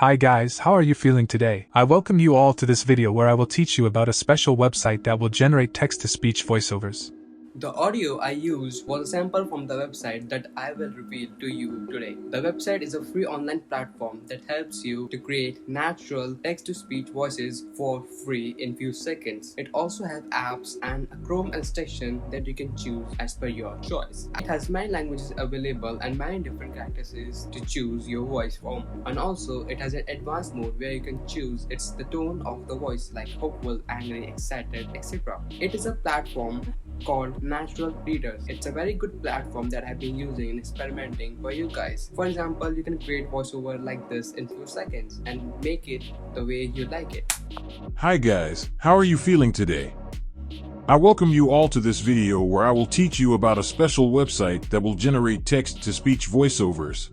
Hi guys, how are you feeling today? I welcome you all to this video where I will teach you about a special website that will generate text-to-speech voiceovers. The audio I used was a sample from the website that I will reveal to you today. The website is a free online platform that helps you to create natural text-to-speech voices for free in few seconds. It also has apps and a Chrome extension that you can choose as per your choice. It has many languages available and many different characters to choose your voice from. And also it has an advanced mode where you can choose the tone of the voice like hopeful, angry, excited, etc. It is a platform called Natural Readers. It's a very good platform that I've been using and experimenting for you guys. For example, you can create voiceover like this in few seconds and make it the way you like it. Hi guys, how are you feeling today? I welcome you all to this video where I will teach you about a special website that will generate text-to-speech voiceovers.